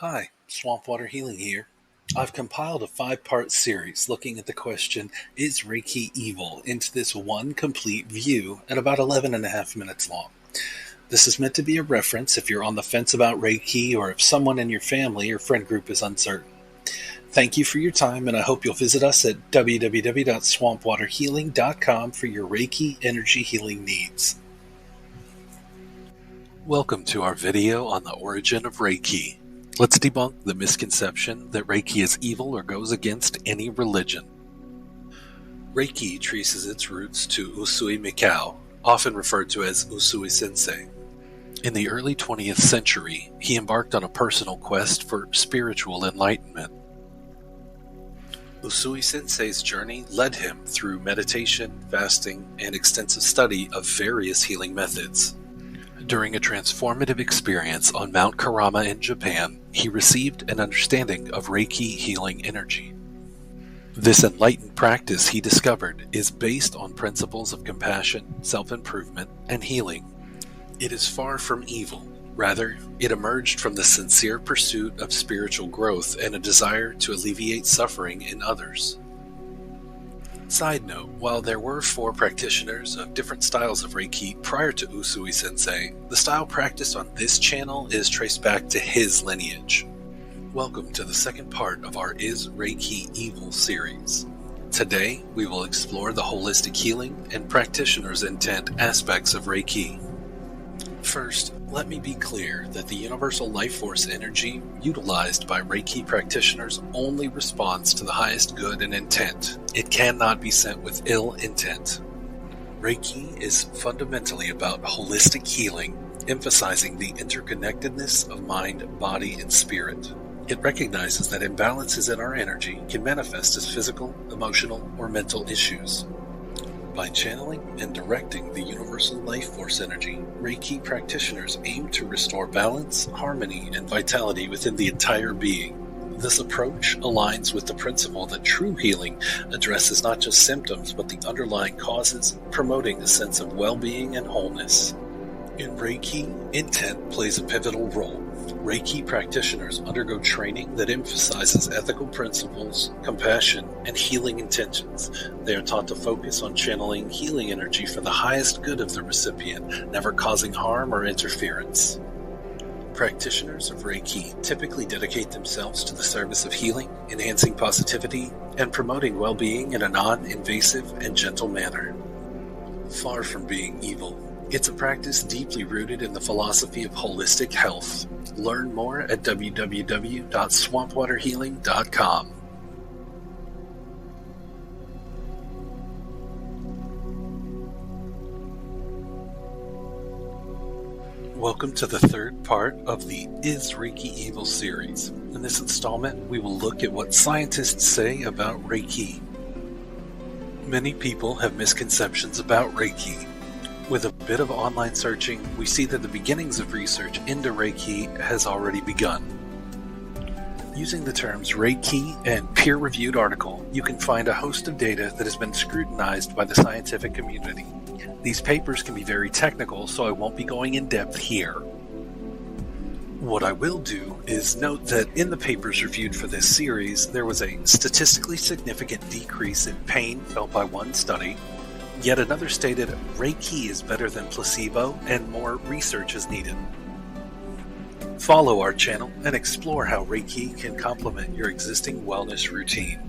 Hi, Swampwater Healing here. I've compiled a 5-part series looking at the question, is Reiki evil, into this one complete view at about 11 and a half minutes long. This is meant to be a reference if you're on the fence about Reiki or if someone in your family or friend group is uncertain. Thank you for your time, and I hope you'll visit us at www.swampwaterhealing.com for your Reiki energy healing needs. Welcome to our video on the origin of Reiki. Let's debunk the misconception that Reiki is evil or goes against any religion. Reiki traces its roots to Usui Mikao, often referred to as Usui Sensei. In the early 20th century, he embarked on a personal quest for spiritual enlightenment. Usui Sensei's journey led him through meditation, fasting, and extensive study of various healing methods. During a transformative experience on Mount Karama in Japan, he received an understanding of Reiki healing energy. This enlightened practice, he discovered, is based on principles of compassion, self-improvement, and healing. It is far from evil. Rather, it emerged from the sincere pursuit of spiritual growth and a desire to alleviate suffering in others. Side note, while there were 4 practitioners of different styles of Reiki prior to Usui Sensei, the style practiced on this channel is traced back to his lineage. Welcome to the second part of our Is Reiki Evil series. Today, we will explore the holistic healing and practitioner's intent aspects of Reiki. First, let me be clear that the universal life force energy utilized by Reiki practitioners only responds to the highest good and intent. It cannot be sent with ill intent. Reiki is fundamentally about holistic healing, emphasizing the interconnectedness of mind, body, and spirit. It recognizes that imbalances in our energy can manifest as physical, emotional, or mental issues. By channeling and directing the universal life force energy, Reiki practitioners aim to restore balance, harmony, and vitality within the entire being. This approach aligns with the principle that true healing addresses not just symptoms but the underlying causes, promoting a sense of well-being and wholeness. In Reiki, intent plays a pivotal role. Reiki practitioners undergo training that emphasizes ethical principles, compassion, and healing intentions. They are taught to focus on channeling healing energy for the highest good of the recipient, never causing harm or interference. Practitioners of Reiki typically dedicate themselves to the service of healing, enhancing positivity, and promoting well-being in a non-invasive and gentle manner. Far from being evil, it's a practice deeply rooted in the philosophy of holistic health. Learn more at www.swampwaterhealing.com. Welcome to the third part of the Is Reiki Evil series. In this installment, we will look at what scientists say about Reiki. Many people have misconceptions about Reiki. With a bit of online searching, we see that the beginnings of research into Reiki has already begun. Using the terms Reiki and peer-reviewed article, you can find a host of data that has been scrutinized by the scientific community. These papers can be very technical, so I won't be going in depth here. What I will do is note that in the papers reviewed for this series, there was a statistically significant decrease in pain felt by one study. Yet another stated Reiki is better than placebo and more research is needed. Follow our channel and explore how Reiki can complement your existing wellness routine.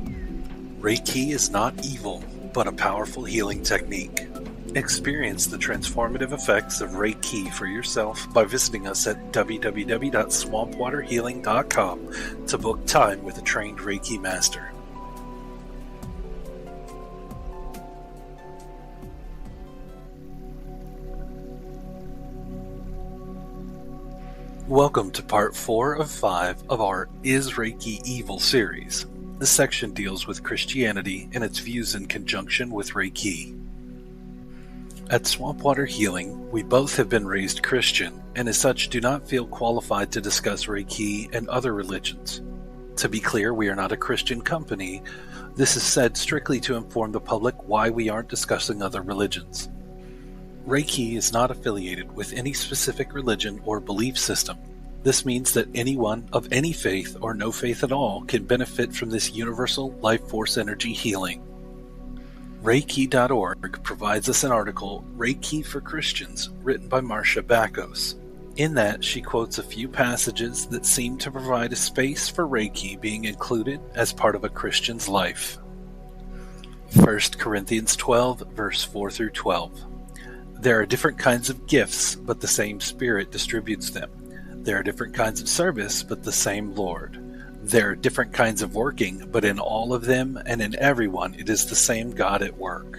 Reiki is not evil, but a powerful healing technique. Experience the transformative effects of Reiki for yourself by visiting us at www.swampwaterhealing.com to book time with a trained Reiki master. Welcome to part 4 of 5 of our Is Reiki Evil series. This section deals with Christianity and its views in conjunction with Reiki. At Swampwater Healing, we both have been raised Christian, and as such do not feel qualified to discuss Reiki and other religions. To be clear, we are not a Christian company. This is said strictly to inform the public why we aren't discussing other religions. Reiki is not affiliated with any specific religion or belief system. This means that anyone of any faith or no faith at all can benefit from this universal life force energy healing. Reiki.org provides us an article, Reiki for Christians, written by Marcia Bakos. In that, she quotes a few passages that seem to provide a space for Reiki being included as part of a Christian's life. 1 Corinthians 12, verse 4 through 12. There are different kinds of gifts, but the same Spirit distributes them. There are different kinds of service, but the same Lord. There are different kinds of working, but in all of them and in everyone it is the same God at work.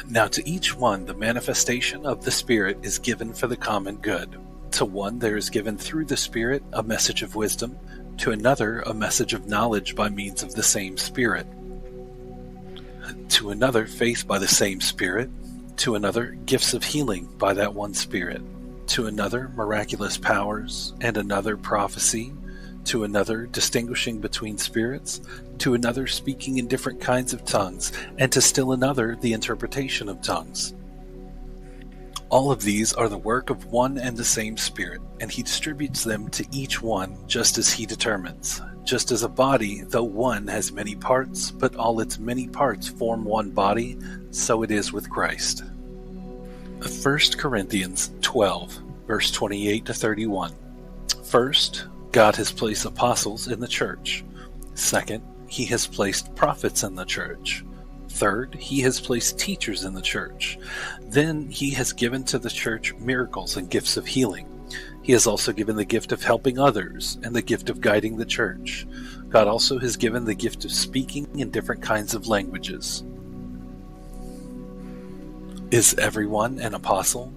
Now to each one the manifestation of the Spirit is given for the common good. To one there is given through the Spirit a message of wisdom, to another a message of knowledge by means of the same Spirit, to another faith by the same Spirit, to another gifts of healing by that one Spirit, to another miraculous powers, and another prophecy, to another distinguishing between spirits, to another speaking in different kinds of tongues, and to still another the interpretation of tongues. All of these are the work of one and the same Spirit, and he distributes them to each one just as he determines. Just as a body, though one, has many parts, but all its many parts form one body, so it is with Christ. 1 Corinthians 12, verse 28 to 31. First, God has placed apostles in the church. Second, he has placed prophets in the church. Third, he has placed teachers in the church. Then he has given to the church miracles and gifts of healing. He has also given the gift of helping others and the gift of guiding the church. God also has given the gift of speaking in different kinds of languages. Is everyone an apostle?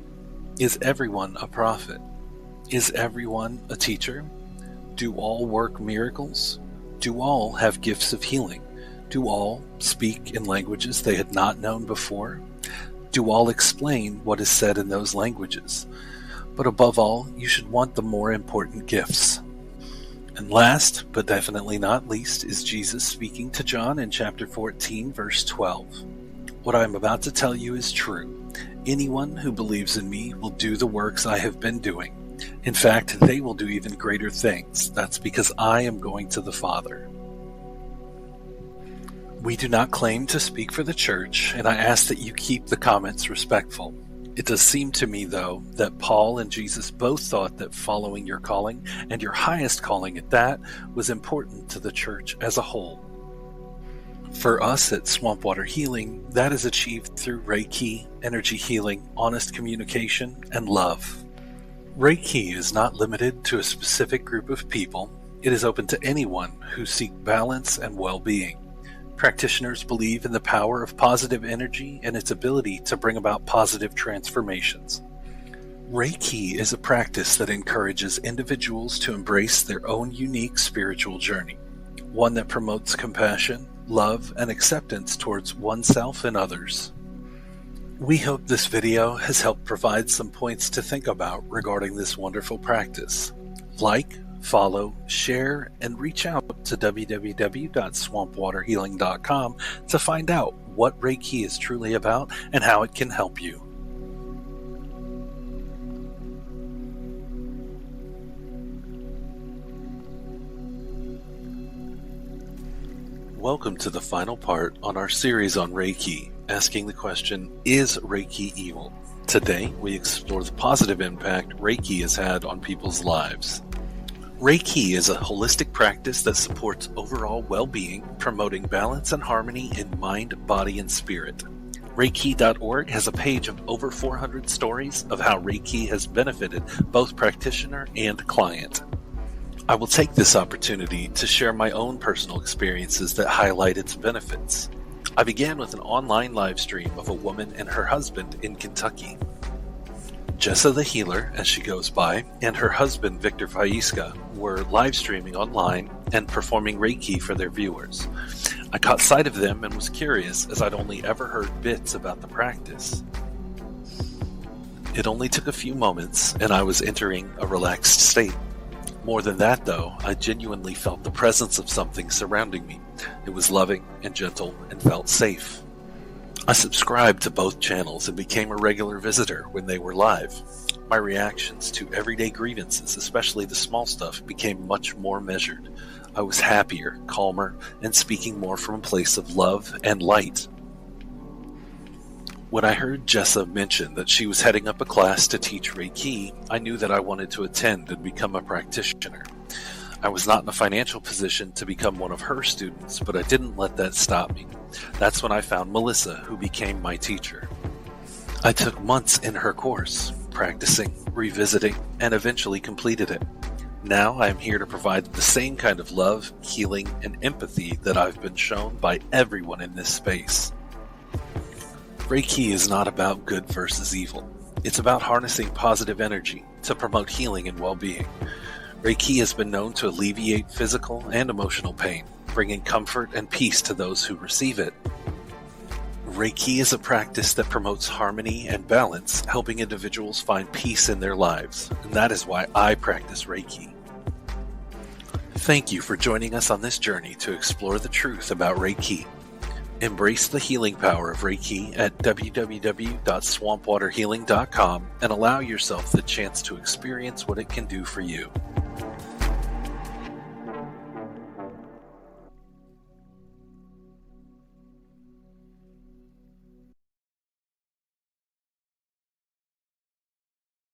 Is everyone a prophet? Is everyone a teacher? Do all work miracles? Do all have gifts of healing? Do all speak in languages they had not known before? Do all explain what is said in those languages? But above all, you should want the more important gifts. And last, but definitely not least, is Jesus speaking to John in chapter 14, verse 12. What I am about to tell you is true. Anyone who believes in me will do the works I have been doing. In fact, they will do even greater things. That's because I am going to the Father. We do not claim to speak for the church, and I ask that you keep the comments respectful. It does seem to me, though, that Paul and Jesus both thought that following your calling, and your highest calling at that, was important to the church as a whole. For us at Swampwater Healing, that is achieved through Reiki, energy healing, honest communication, and love. Reiki is not limited to a specific group of people. It is open to anyone who seek balance and well-being. Practitioners believe in the power of positive energy and its ability to bring about positive transformations. Reiki is a practice that encourages individuals to embrace their own unique spiritual journey, one that promotes compassion, love, and acceptance towards oneself and others. We hope this video has helped provide some points to think about regarding this wonderful practice. Like, follow, share, and reach out to www.swampwaterhealing.com to find out what Reiki is truly about and how it can help you. Welcome to the final part on our series on Reiki, asking the question, is Reiki evil? Today, we explore the positive impact Reiki has had on people's lives. Reiki is a holistic practice that supports overall well-being, promoting balance and harmony in mind, body, and spirit. Reiki.org has a page of over 400 stories of how Reiki has benefited both practitioner and client. I will take this opportunity to share my own personal experiences that highlight its benefits. I began with an online live stream of a woman and her husband in Kentucky. Jessa the Healer, as she goes by, and her husband Victor Faisca were live streaming online and performing Reiki for their viewers. I caught sight of them and was curious, as I'd only ever heard bits about the practice. It only took a few moments, and I was entering a relaxed state. More than that, though, I genuinely felt the presence of something surrounding me. It was loving and gentle and felt safe. I subscribed to both channels and became a regular visitor when they were live. My reactions to everyday grievances, especially the small stuff, became much more measured. I was happier, calmer, and speaking more from a place of love and light. When I heard Jessa mention that she was heading up a class to teach Reiki, I knew that I wanted to attend and become a practitioner. I was not in a financial position to become one of her students, but I didn't let that stop me. That's when I found Melissa, who became my teacher. I took months in her course, practicing, revisiting, and eventually completed it. Now I am here to provide the same kind of love, healing, and empathy that I've been shown by everyone in this space. Reiki is not about good versus evil. It's about harnessing positive energy to promote healing and well-being. Reiki has been known to alleviate physical and emotional pain, bringing comfort and peace to those who receive it. Reiki is a practice that promotes harmony and balance, helping individuals find peace in their lives, and that is why I practice Reiki. Thank you for joining us on this journey to explore the truth about Reiki. Embrace the healing power of Reiki at www.swampwaterhealing.com and allow yourself the chance to experience what it can do for you.